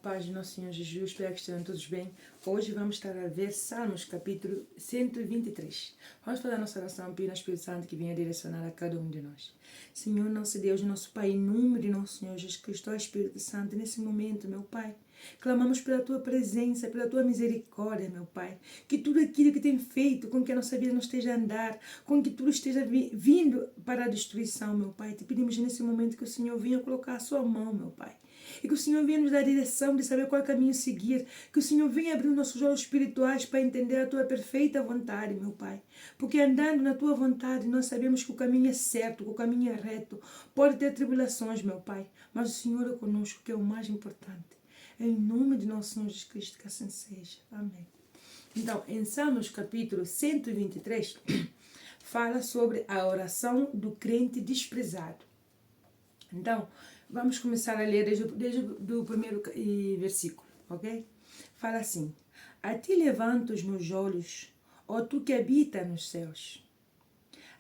paz de nosso Senhor Jesus, espero que estejam todos bem. Hoje vamos estar a ver Salmos capítulo 123. Vamos fazer a nossa oração, pedindo ao Espírito Santo que venha direcionar a cada um de nós. Senhor, nosso Deus, nosso Pai, em nome de nosso Senhor Jesus Cristo, ó Espírito Santo, nesse momento, meu Pai, clamamos pela Tua presença, pela Tua misericórdia, meu Pai. Que tudo aquilo que tem feito com que a nossa vida não esteja a andar, com que tudo esteja vindo para a destruição, meu Pai. Te pedimos nesse momento que o Senhor venha colocar a sua mão, meu Pai. E que o Senhor venha nos dar a direção de saber qual caminho seguir. Que o Senhor venha abrir os nossos olhos espirituais para entender a Tua perfeita vontade, meu Pai. Porque andando na Tua vontade, nós sabemos que o caminho é certo, que o caminho é reto. Pode ter tribulações, meu Pai, mas o Senhor é conosco, que é o mais importante. Em nome de nosso Senhor Jesus Cristo, que assim seja. Amém. Então, em Salmos capítulo 123, fala sobre a oração do crente desprezado. Então, vamos começar a ler desde o primeiro versículo, ok? Fala assim: A ti levanto os meus olhos, ó tu que habita nos céus.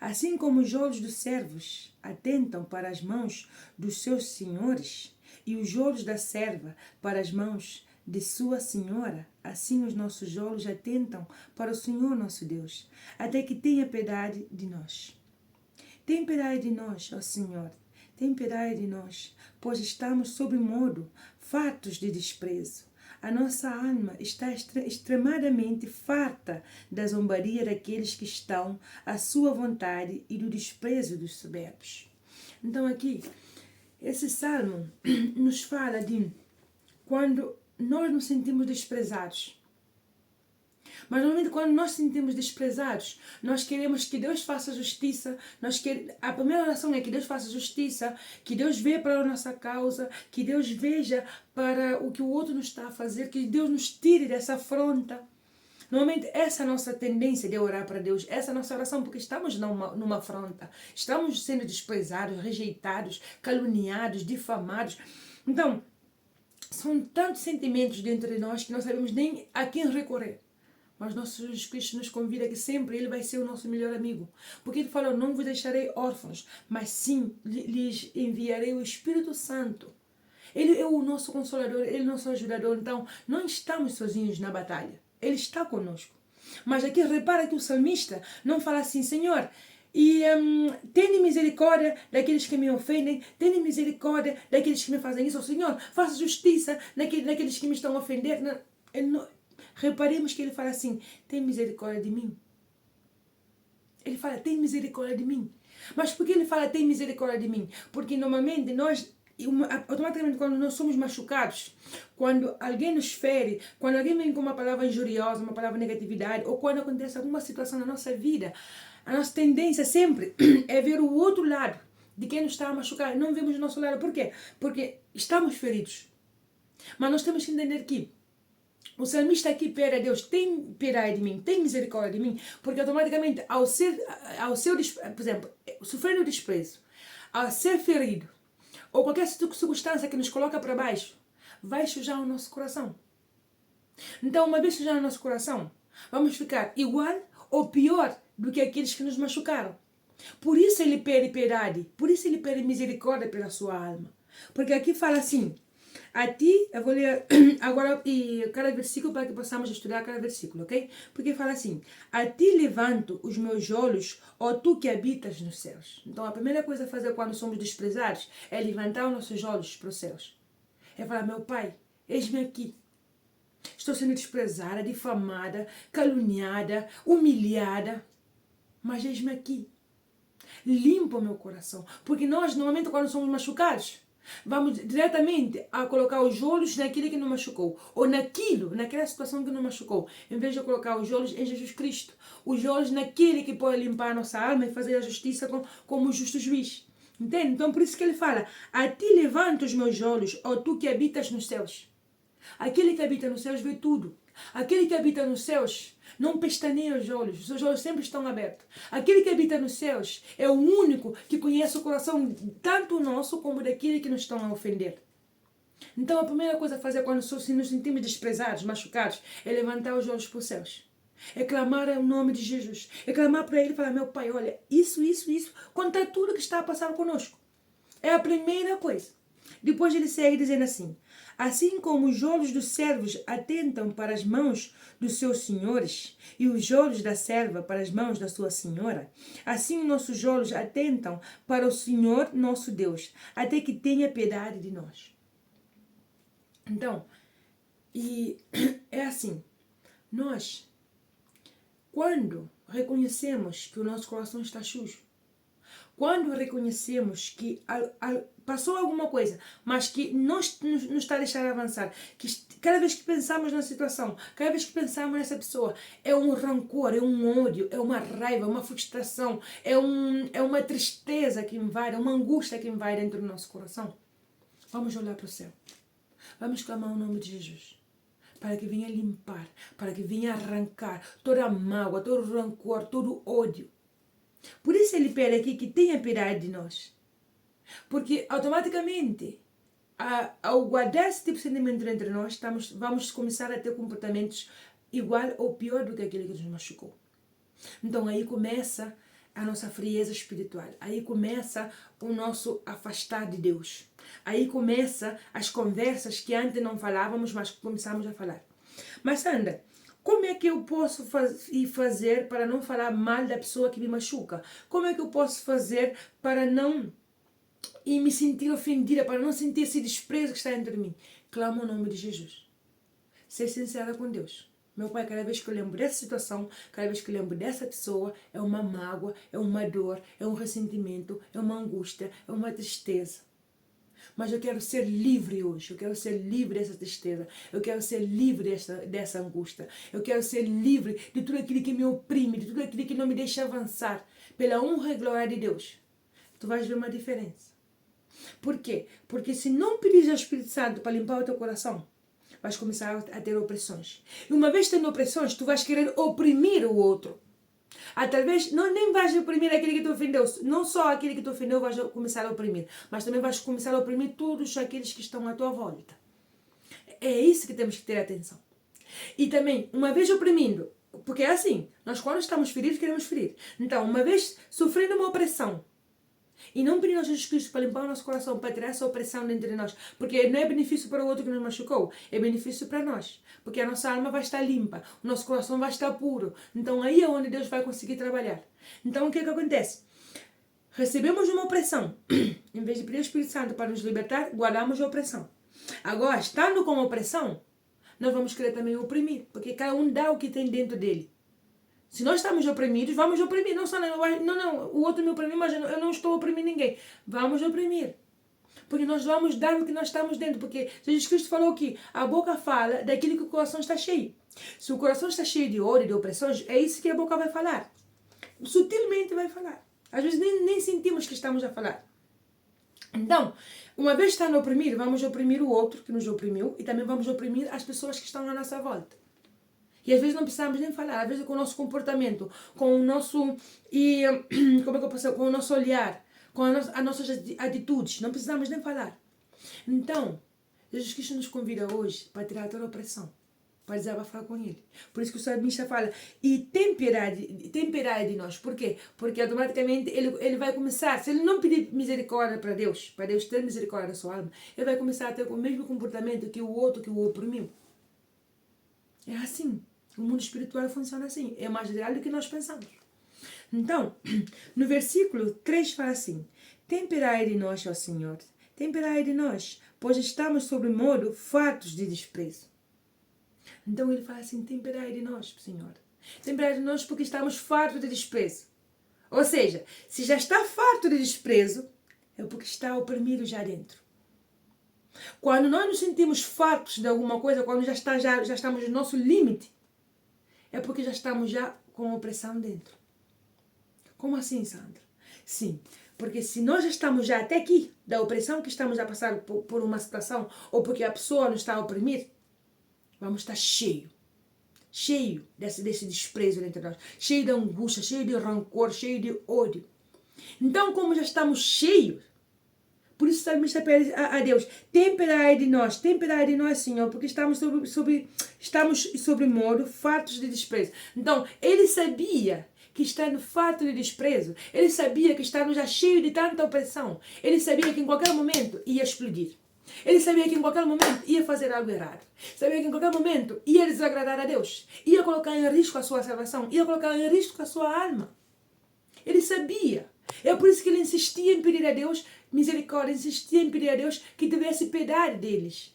Assim como os olhos dos servos atentam para as mãos dos seus senhores, e os olhos da serva para as mãos de sua senhora, assim os nossos olhos atentam para o Senhor nosso Deus, até que tenha piedade de nós. Tem piedade de nós, ó Senhor, tem piedade de nós, pois estamos sob modo fartos de desprezo. A nossa alma está extremadamente farta da zombaria daqueles que estão à sua vontade e do desprezo dos soberbos. Então aqui, esse salmo nos fala de quando nós nos sentimos desprezados. Mas normalmente quando nós nos sentimos desprezados, nós queremos que Deus faça justiça. A primeira oração é que Deus faça justiça, que Deus veja para a nossa causa, que Deus veja para o que o outro nos está a fazer, que Deus nos tire dessa afronta. Normalmente essa é a nossa tendência de orar para Deus, essa é a nossa oração, porque estamos numa afronta, estamos sendo desprezados, rejeitados, caluniados, difamados. Então, são tantos sentimentos dentro de nós que não sabemos nem a quem recorrer. Mas nosso Jesus Cristo nos convida que sempre Ele vai ser o nosso melhor amigo. Porque Ele falou, não vos deixarei órfãos, mas sim lhes enviarei o Espírito Santo. Ele é o nosso consolador, Ele é o nosso ajudador. Então, não estamos sozinhos na batalha. Ele está conosco. Mas aqui repara que o salmista não fala assim, Senhor, tenha misericórdia daqueles que me ofendem, tenha misericórdia daqueles que me fazem isso. Senhor, faça justiça naqueles que me estão a ofender. Não, reparemos que ele fala assim, tem misericórdia de mim. Ele fala, tem misericórdia de mim. Mas por que ele fala, tem misericórdia de mim? Porque normalmente automaticamente quando nós somos machucados, quando alguém nos fere, quando alguém vem com uma palavra injuriosa, uma palavra de negatividade, ou quando acontece alguma situação na nossa vida, a nossa tendência sempre é ver o outro lado de quem nos está a machucar. Não vemos o nosso lado. Por quê? Porque estamos feridos. Mas nós temos que entender que o salmista aqui pede a Deus, tem piedade de mim, tem misericórdia de mim, porque automaticamente por exemplo, sofrendo desprezo, ao ser ferido, ou qualquer circunstância que nos coloca para baixo, vai sujar o nosso coração. Então, uma vez sujar o nosso coração, vamos ficar igual ou pior do que aqueles que nos machucaram. Por isso ele pede piedade, por isso ele pede misericórdia pela sua alma. Porque aqui fala assim, a ti, eu vou ler agora cada versículo para que possamos estudar cada versículo, ok? Porque fala assim, a ti levanto os meus olhos, ó tu que habitas nos céus. Então a primeira coisa a fazer quando somos desprezados é levantar os nossos olhos para os céus. É falar, meu Pai, eis-me aqui. Estou sendo desprezada, difamada, caluniada, humilhada, mas eis-me aqui. Limpa o meu coração, porque nós normalmente quando somos machucados, vamos diretamente a colocar os olhos naquilo que nos machucou, ou naquela situação que nos machucou, em vez de colocar os olhos em Jesus Cristo, os olhos naquele que pode limpar a nossa alma e fazer a justiça como justo juiz. Entende? Então por isso que ele fala, a ti levanto os meus olhos, ó tu que habitas nos céus. Aquele que habita nos céus vê tudo. Aquele que habita nos céus não pestaneia os olhos, os seus olhos sempre estão abertos. Aquele que habita nos céus é o único que conhece o coração, tanto nosso como daquele que nos estão a ofender. Então a primeira coisa a fazer quando nos sentimos desprezados, machucados, é levantar os olhos para os céus. É clamar o nome de Jesus. É clamar para Ele e falar, meu Pai, olha, isso, contar tudo que está a passar conosco. É a primeira coisa. Depois ele segue dizendo assim, Assim como os olhos dos servos atentam para as mãos dos seus senhores e os olhos da serva para as mãos da sua senhora, assim nossos olhos atentam para o Senhor nosso Deus, até que tenha piedade de nós. Então, e é assim, nós, quando reconhecemos que o nosso coração está sujo, quando reconhecemos que passou alguma coisa, mas que não nos está a deixar avançar, que cada vez que pensamos na situação, cada vez que pensamos nessa pessoa, é um rancor, é um ódio, é uma raiva, é uma frustração, é uma tristeza que invade, é uma angústia que invade dentro do nosso coração, vamos olhar para o céu. Vamos clamar o nome de Jesus, para que venha limpar, para que venha arrancar toda a mágoa, todo o rancor, todo o ódio. Por isso ele pede aqui que tenha piedade de nós. Porque automaticamente, ao guardar esse tipo de sentimento entre nós, vamos começar a ter comportamentos igual ou pior do que aquele que nos machucou. Então aí começa a nossa frieza espiritual. Aí começa o nosso afastar de Deus. Aí começa as conversas que antes não falávamos, mas começamos a falar. Mas Sandra, como é que eu posso fazer para não falar mal da pessoa que me machuca? Como é que eu posso fazer para não me sentir ofendida, para não sentir esse desprezo que está entre mim? Clama o nome de Jesus. Ser sincera com Deus. Meu Pai, cada vez que eu lembro dessa situação, cada vez que eu lembro dessa pessoa, é uma mágoa, é uma dor, é um ressentimento, é uma angústia, é uma tristeza. Mas eu quero ser livre hoje, eu quero ser livre dessa tristeza, eu quero ser livre dessa angústia, eu quero ser livre de tudo aquilo que me oprime, de tudo aquilo que não me deixa avançar. Pela honra e glória de Deus, tu vais ver uma diferença. Por quê? Porque se não pedires ao Espírito Santo para limpar o teu coração, vais começar a ter opressões. E uma vez tendo opressões, tu vais querer oprimir o outro. Talvez nem vais oprimir aquele que te ofendeu, não só aquele que te ofendeu vais começar a oprimir, mas também vais começar a oprimir todos aqueles que estão à tua volta. É isso que temos que ter atenção. E também, uma vez oprimindo, porque é assim, nós quando estamos feridos queremos ferir. Então, uma vez sofrendo uma opressão, e não pedir a Jesus Cristo para limpar o nosso coração, para tirar essa opressão dentro de nós. Porque não é benefício para o outro que nos machucou, é benefício para nós. Porque a nossa alma vai estar limpa, o nosso coração vai estar puro. Então aí é onde Deus vai conseguir trabalhar. Então o que é que acontece? Recebemos uma opressão. Em vez de pedir ao Espírito Santo para nos libertar, guardamos a opressão. Agora, estando com a opressão, nós vamos querer também oprimir. Porque cada um dá o que tem dentro dele. Se nós estamos oprimidos, vamos oprimir. Não, o outro me oprimiu, mas eu não estou oprimindo ninguém. Vamos oprimir. Porque nós vamos dar o que nós estamos dentro. Porque Jesus Cristo falou que a boca fala daquilo que o coração está cheio. Se o coração está cheio de ódio, de opressões, é isso que a boca vai falar. Sutilmente vai falar. Às vezes nem sentimos que estamos a falar. Então, uma vez estando a oprimir, vamos oprimir o outro que nos oprimiu e também vamos oprimir as pessoas que estão à nossa volta. E às vezes não precisamos nem falar, às vezes com o nosso comportamento, com o nosso, como é que eu posso, com o nosso olhar, com as nossas atitudes, não precisamos nem falar. Então, Jesus Cristo nos convida hoje para tirar toda a opressão, para desabafar com Ele. Por isso que o salmista fala, e tem piedade de nós. Por quê? Porque automaticamente ele vai começar, se ele não pedir misericórdia para Deus ter misericórdia da sua alma, ele vai começar a ter o mesmo comportamento que o outro que o oprimiu. É assim. O mundo espiritual funciona assim. É mais real do que nós pensamos. Então, no versículo 3 fala assim: tem piedade de nós, ó Senhor. Tem piedade de nós, pois estamos sobre modo fartos de desprezo. Então ele fala assim: tem piedade de nós, Senhor. Tem piedade de nós porque estamos fartos de desprezo. Ou seja, se já está farto de desprezo, é porque está oprimido já dentro. Quando nós nos sentimos fartos de alguma coisa, quando já estamos no nosso limite, é porque já estamos já com opressão dentro. Como assim, Sandra? Sim, porque se nós já estamos já até aqui, da opressão que estamos a passar por uma situação, ou porque a pessoa nos está a oprimir, vamos estar cheio desse desprezo dentro de nós, cheio de angústia, cheio de rancor, cheio de ódio. Então, como já estamos cheios, por isso o salmista pede a Deus, tem piedade de nós, Senhor, porque estamos sobre modo fartos de desprezo. Então, ele sabia que estando farto de desprezo, ele sabia que estando já cheio de tanta opressão, ele sabia que em qualquer momento ia explodir. Ele sabia que em qualquer momento ia fazer algo errado. Sabia que em qualquer momento ia desagradar a Deus. Ia colocar em risco a sua salvação. Ia colocar em risco a sua alma. Ele sabia. É por isso que ele insistia em pedir a Deus misericórdia. Insistia em pedir a Deus que tivesse piedade deles.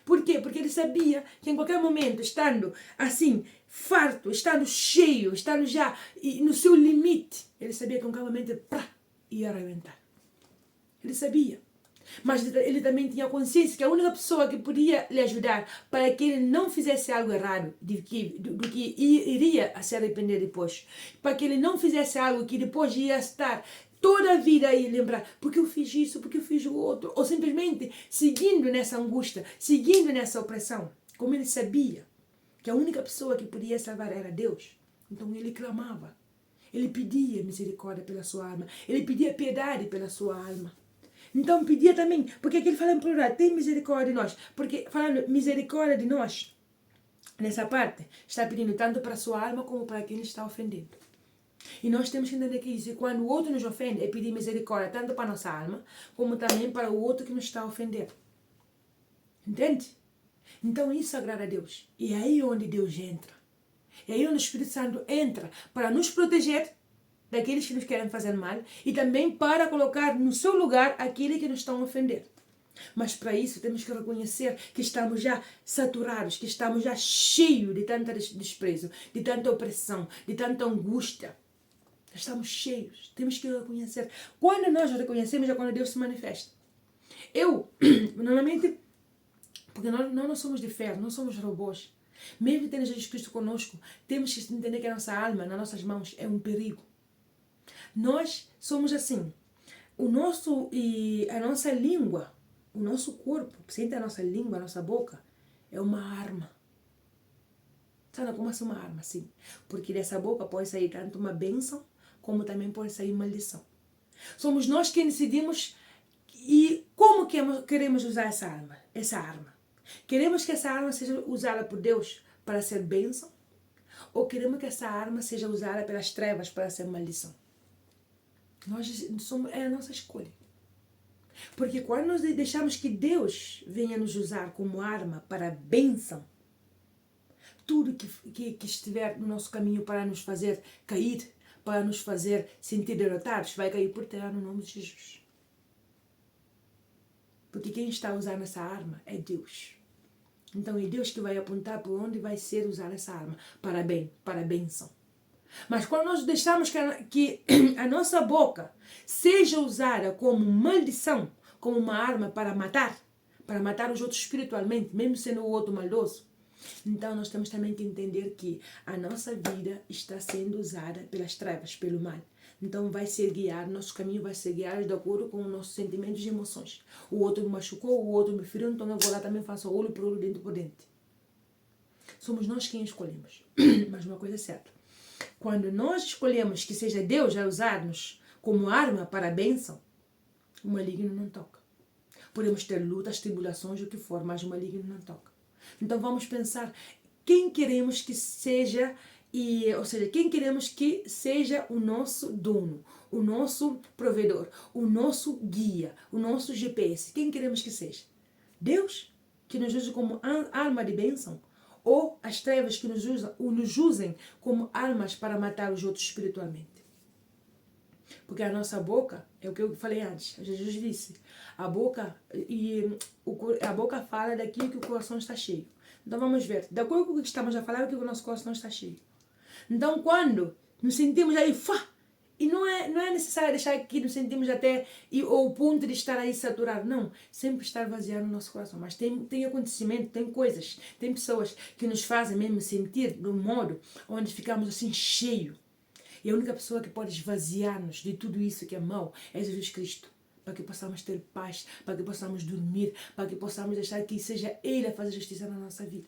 Por quê? Porque ele sabia que em qualquer momento, estando assim, farto, estando cheio, estando já no seu limite, ele sabia que em qualquer momento ia arrebentar. Ele sabia. Mas ele também tinha consciência que a única pessoa que podia lhe ajudar para que ele não fizesse algo errado, do que iria se arrepender depois, para que ele não fizesse algo que depois ia estar toda a vida aí lembrar, porque eu fiz isso, porque eu fiz o outro, ou simplesmente seguindo nessa angústia, seguindo nessa opressão. Como ele sabia que a única pessoa que podia salvar era Deus, então ele clamava, ele pedia misericórdia pela sua alma, ele pedia piedade pela sua alma. Então pedia também, porque aqui ele fala em plural, tem misericórdia de nós. Porque falando misericórdia de nós, nessa parte, está pedindo tanto para a sua alma como para quem está ofendendo. E nós temos que entender que isso, quando o outro nos ofende, é pedir misericórdia tanto para a nossa alma, como também para o outro que nos está a ofender. Entende? Então isso agrada a Deus. E é aí onde Deus entra. É aí onde o Espírito Santo entra para nos proteger daqueles que nos querem fazer mal e também para colocar no seu lugar aqueles que nos estão a ofender. Mas para isso temos que reconhecer que estamos já saturados, que estamos já cheios de tanto desprezo, de tanta opressão, de tanta angústia. Estamos cheios, temos que reconhecer. Quando nós reconhecemos é quando Deus se manifesta. Normalmente, porque nós não somos de ferro, não somos robôs. Mesmo tendo Jesus Cristo conosco, temos que entender que a nossa alma, nas nossas mãos, é um perigo. Nós somos assim. A nossa língua, o nosso corpo, sente a nossa língua, a nossa boca, é uma arma. Sabe como assim uma arma? Sim. Porque dessa boca pode sair tanto uma bênção, como também pode sair maldição. Somos nós quem decidimos e como queremos usar essa arma. Queremos que essa arma seja usada por Deus para ser bênção? Ou queremos que essa arma seja usada pelas trevas para ser maldição? É a nossa escolha. Porque quando nós deixamos que Deus venha nos usar como arma para a bênção, tudo que estiver no nosso caminho para nos fazer cair, para nos fazer sentir derrotados, vai cair por terra no nome de Jesus. Porque quem está usando essa arma é Deus. Então é Deus que vai apontar por onde vai ser usada essa arma, para bem, para a bênção. Mas quando nós deixamos que a nossa boca seja usada como maldição, como uma arma para matar os outros espiritualmente, mesmo sendo o outro maldoso, então nós temos também que entender que a nossa vida está sendo usada pelas trevas, pelo mal. Então vai ser guiado, nosso caminho vai ser guiado de acordo com os nossos sentimentos e emoções. O outro me machucou, o outro me feriu, então eu vou lá também faço olho por olho, dente por dente. Somos nós quem escolhemos. Mas uma coisa é certa. Quando nós escolhemos que seja Deus a usar-nos como arma para a bênção, o maligno não toca. Podemos ter lutas, tribulações, o que for, mas o maligno não toca. Então vamos pensar quem queremos que seja, quem queremos que seja o nosso dono, o nosso provedor, o nosso guia, o nosso GPS. Quem queremos que seja? Deus, que nos use como arma de bênção? Ou as trevas que nos usem como armas para matar os outros espiritualmente? Porque a nossa boca, é o que eu falei antes, Jesus disse, a boca fala daquilo que o coração está cheio. Então vamos ver, de acordo com o que estamos a falar, é que o nosso coração está cheio. Então quando nos sentimos aí, e não é necessário deixar que nos sentimos até ou o ponto de estar aí saturado, não. Sempre estar vaziado no nosso coração. Mas tem acontecimento, tem coisas, tem pessoas que nos fazem mesmo sentir de um modo onde ficamos assim cheio. E a única pessoa que pode esvaziar-nos de tudo isso que é mau é Jesus Cristo. Para que possamos ter paz, para que possamos dormir, para que possamos deixar que seja Ele a fazer justiça na nossa vida.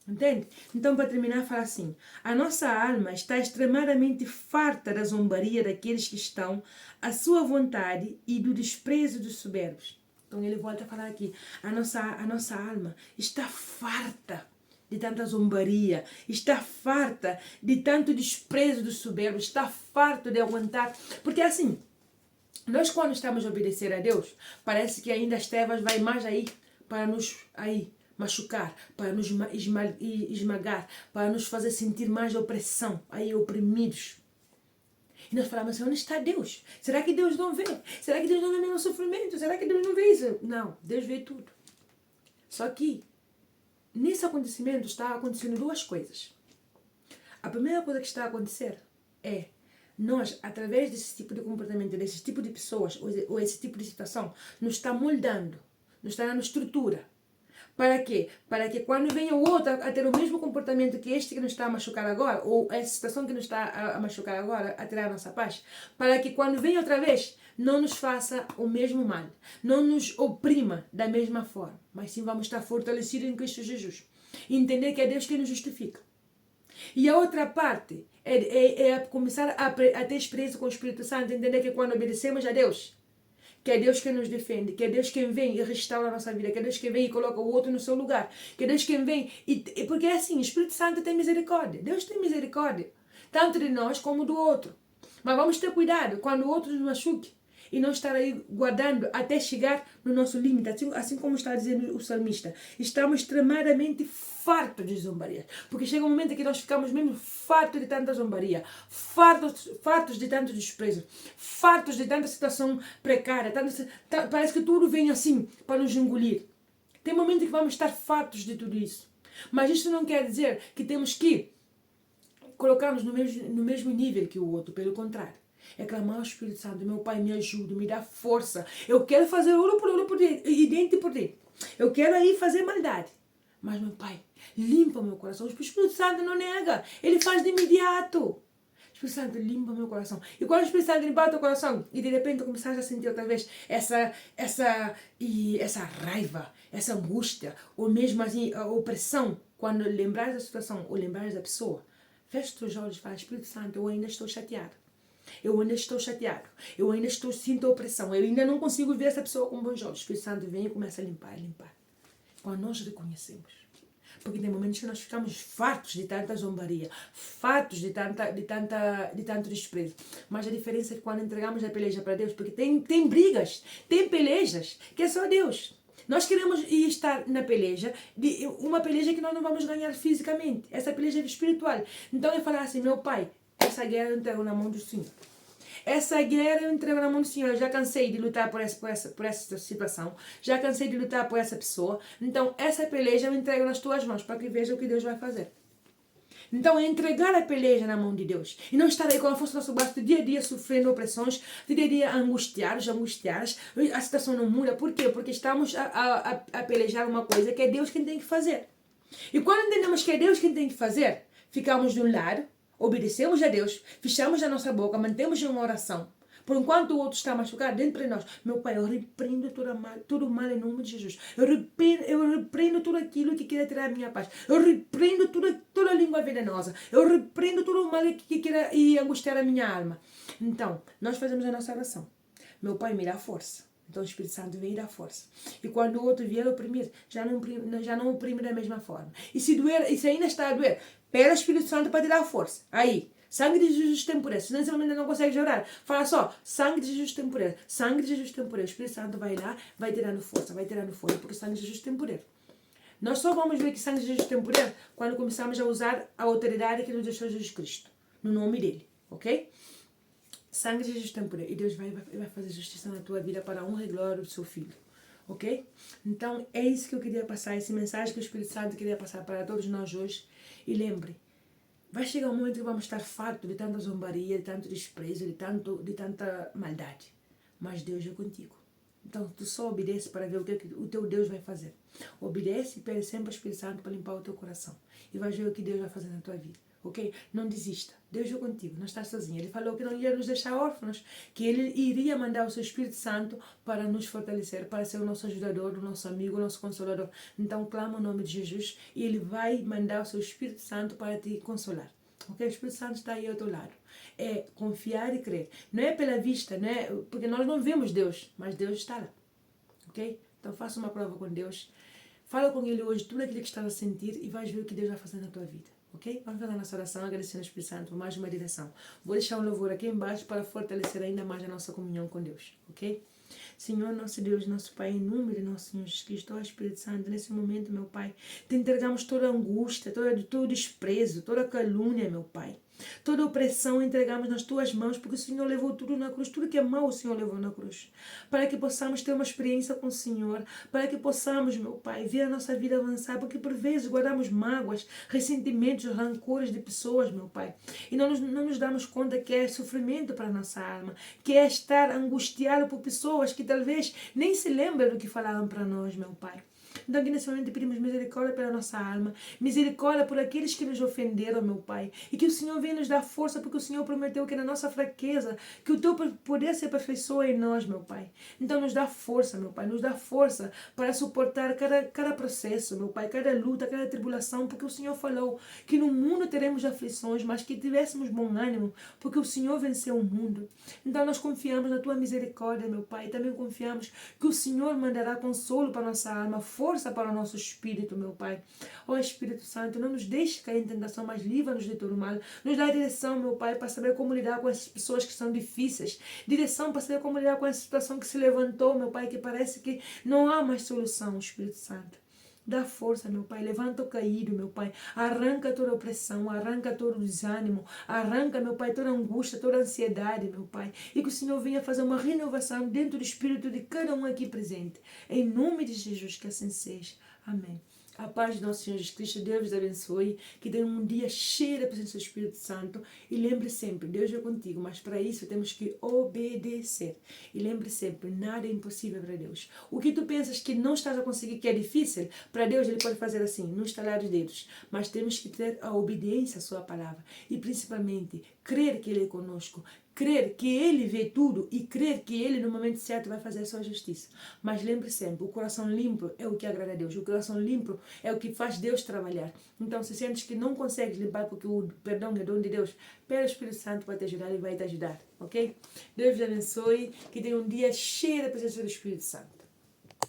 Entende? Então, para terminar, fala assim: a nossa alma está extremamente farta da zombaria daqueles que estão à sua vontade e do desprezo dos soberbos. Então, ele volta a falar aqui: a nossa alma está farta de tanta zombaria, está farta de tanto desprezo dos soberbos, está farto de aguentar. Porque assim, Nós, quando estamos a obedecer a Deus, parece que ainda as trevas vai mais aí para nos machucar, para nos esmagar, para nos fazer sentir mais opressão, aí oprimidos. E nós falamos assim, onde está Deus? Será que Deus não vê? Será que Deus não vê meu sofrimento? Será que Deus não vê isso? Não, Deus vê tudo. Só que, nesse acontecimento, está acontecendo duas coisas. A primeira coisa que está a acontecer é nós, através desse tipo de comportamento, desse tipo de pessoas, ou esse tipo de situação, nos está moldando, nos está dando estrutura. Para quê? Para que quando venha o outro a ter o mesmo comportamento que este que nos está a machucar agora, ou essa situação que nos está a machucar agora, a tirar a nossa paz, para que quando venha outra vez, não nos faça o mesmo mal, não nos oprima da mesma forma, mas sim vamos estar fortalecidos em Cristo Jesus. E entender que é Deus quem nos justifica. E a outra parte é começar a ter experiência com o Espírito Santo, entender que quando obedecemos a Deus, que é Deus quem nos defende, que é Deus quem vem e restaura a nossa vida, que é Deus quem vem e coloca o outro no seu lugar, que é Deus quem vem porque é assim, o Espírito Santo tem misericórdia, Deus tem misericórdia, tanto de nós como do outro. Mas vamos ter cuidado quando o outro nos machuque e não estar aí guardando até chegar no nosso limite, assim como está dizendo o salmista. Estamos extremamente fartos de zombarias, porque chega um momento em que nós ficamos mesmo fartos de tanta zombaria, fartos de tanto desprezo, fartos de tanta situação precária, parece que tudo vem assim para nos engolir. Tem momentos que vamos estar fartos de tudo isso, mas isso não quer dizer que temos que colocar-nos no mesmo nível que o outro, pelo contrário. É clamar ao Espírito Santo, meu Pai, me ajude, me dá força. Eu quero fazer olho por dentro e dente por dentro. Eu quero aí fazer maldade. Mas, meu Pai, limpa meu coração. O Espírito Santo não nega. Ele faz de imediato. O Espírito Santo limpa meu coração. E quando o Espírito Santo limpar o teu coração, e de repente começar a sentir outra vez essa raiva, essa angústia, ou mesmo assim, a opressão, quando lembrares da situação ou lembrares da pessoa, fecha os teus olhos e fala, Espírito Santo, eu ainda estou chateado. Eu ainda estou chateado. Eu ainda sinto opressão. Eu ainda não consigo ver essa pessoa com bons olhos. O Espírito Santo vem e começa a limpar. Quando nós reconhecemos. Porque tem momentos que nós ficamos fartos de tanta zombaria, fartos de tanto desprezo. Mas a diferença é que quando entregamos a peleja para Deus, porque tem brigas, tem pelejas, que é só Deus. Nós queremos estar na peleja, uma peleja que nós não vamos ganhar fisicamente. Essa peleja é espiritual. Então eu falar assim, meu Pai, essa guerra eu entrego na mão do Senhor. Essa guerra eu entrego na mão do Senhor. Eu já cansei de lutar por essa situação. Já cansei de lutar por essa pessoa. Então, essa peleja eu entrego nas tuas mãos para que veja o que Deus vai fazer. Então, é entregar a peleja na mão de Deus. E não estar aí com a força do nosso braço, dia a dia sofrendo opressões, dia a dia angustiados. A situação não muda. Por quê? Porque estamos a pelejar uma coisa que é Deus quem tem que fazer. E quando entendemos que é Deus quem tem que fazer, ficamos de um lado, obedecemos a Deus, fechamos a nossa boca, mantemos uma oração. Por enquanto o outro está machucado dentro de nós. Meu Pai, eu repreendo tudo mal em nome de Jesus. Eu repreendo tudo aquilo que quer tirar a minha paz. Eu repreendo toda a língua venenosa. Eu repreendo tudo o mal que quer angustiar a minha alma. Então, nós fazemos a nossa oração. Meu Pai, me dá força. Então o Espírito Santo vem e dá força. E quando o outro vier oprimir, já não oprime da mesma forma. E se ainda está a doer, pede ao Espírito Santo para te dar força. Aí, sangue de Jesus tem poder. Se nesse momento não consegue orar, fala só, sangue de Jesus tem poder. Sangue de Jesus tem poder. O Espírito Santo vai lá, vai tirando força, porque o sangue de Jesus tem poder. Nós só vamos ver que sangue de Jesus tem poder quando começamos a usar a autoridade que nos deixou Jesus Cristo. No nome dele, ok? Sangue de Jesus tem poder. E Deus vai fazer justiça na tua vida para a honra e glória do seu Filho. Ok? Então, é isso que eu queria passar. Essa mensagem que o Espírito Santo queria passar para todos nós hoje. E lembre, vai chegar um momento que vamos estar fartos de tanta zombaria, de tanto desprezo, de tanta maldade. Mas Deus é contigo. Então, tu só obedece para ver o que o teu Deus vai fazer. Obedece e pede sempre ao Espírito Santo para limpar o teu coração. E vai ver o que Deus vai fazer na tua vida. Ok? Não desista. Deus é contigo, não estás sozinho. Ele falou que não ia nos deixar órfãos, que Ele iria mandar o seu Espírito Santo para nos fortalecer, para ser o nosso ajudador, o nosso amigo, o nosso consolador. Então clama o nome de Jesus e Ele vai mandar o seu Espírito Santo para te consolar. Ok? O Espírito Santo está aí ao teu lado. É confiar e crer. Não é pela vista, não é, porque nós não vemos Deus, mas Deus está lá. Ok? Então faça uma prova com Deus. Fala com Ele hoje tudo aquilo que estás a sentir e vais ver o que Deus vai fazer na tua vida. Ok? ok? Vamos fazer a nossa oração agradecendo ao Espírito Santo por mais uma direção. Vou deixar um louvor aqui embaixo para fortalecer ainda mais a nossa comunhão com Deus, ok? Senhor, nosso Deus, nosso Pai, em nome de nosso Senhor Jesus Cristo, ó Espírito Santo, nesse momento, meu Pai, te entregamos toda angústia, todo desprezo, toda calúnia, meu Pai. Toda opressão entregamos nas tuas mãos, porque o Senhor levou tudo na cruz, tudo que é mau o Senhor levou na cruz. Para que possamos ter uma experiência com o Senhor, para que possamos, meu Pai, ver a nossa vida avançar, porque por vezes guardamos mágoas, ressentimentos, rancores de pessoas, meu Pai. E não nos damos conta que é sofrimento para a nossa alma, que é estar angustiado por pessoas que talvez nem se lembram do que falaram para nós, meu Pai. Então, aqui nesse momento pedimos misericórdia pela nossa alma, misericórdia por aqueles que nos ofenderam, meu Pai, e que o Senhor venha nos dar força, porque o Senhor prometeu que na nossa fraqueza, que o Teu poder se aperfeiçoa em nós, meu Pai. Então, nos dá força, meu Pai, nos dá força para suportar cada processo, meu Pai, cada luta, cada tribulação, porque o Senhor falou que no mundo teremos aflições, mas que tivéssemos bom ânimo, porque o Senhor venceu o mundo. Então, nós confiamos na Tua misericórdia, meu Pai, e também confiamos que o Senhor mandará consolo para a nossa alma, força para o nosso espírito, meu Pai. Ó Espírito Santo, não nos deixe cair em tentação, mas livra-nos de todo mal. Nos dá direção, meu Pai, para saber como lidar com essas pessoas que são difíceis. Direção para saber como lidar com essa situação que se levantou, meu Pai, que parece que não há mais solução, Espírito Santo. Dá força, meu Pai, levanta o caído, meu Pai, arranca toda opressão, arranca todo desânimo, arranca, meu Pai, toda angústia, toda ansiedade, meu Pai, e que o Senhor venha fazer uma renovação dentro do espírito de cada um aqui presente, em nome de Jesus, que assim seja, amém. A paz de nosso Senhor Jesus Cristo, Deus vos abençoe, que tenha um dia cheio da presença do Espírito Santo, e lembre sempre, Deus é contigo, mas para isso temos que obedecer, e lembre sempre, nada é impossível para Deus. O que tu pensas que não estás a conseguir, que é difícil, para Deus Ele pode fazer assim, no estalar dos dedos, mas temos que ter a obediência à sua palavra, e principalmente, crer que Ele é conosco, crer que Ele vê tudo e crer que Ele no momento certo vai fazer a sua justiça. Mas lembre sempre, o coração limpo é o que agrada a Deus. O coração limpo é o que faz Deus trabalhar. Então, se sentes que não consegues limpar porque o perdão é dom de Deus, pede ao Espírito Santo para te ajudar e vai te ajudar, ok? Deus te abençoe, que tenha um dia cheio da presença do Espírito Santo.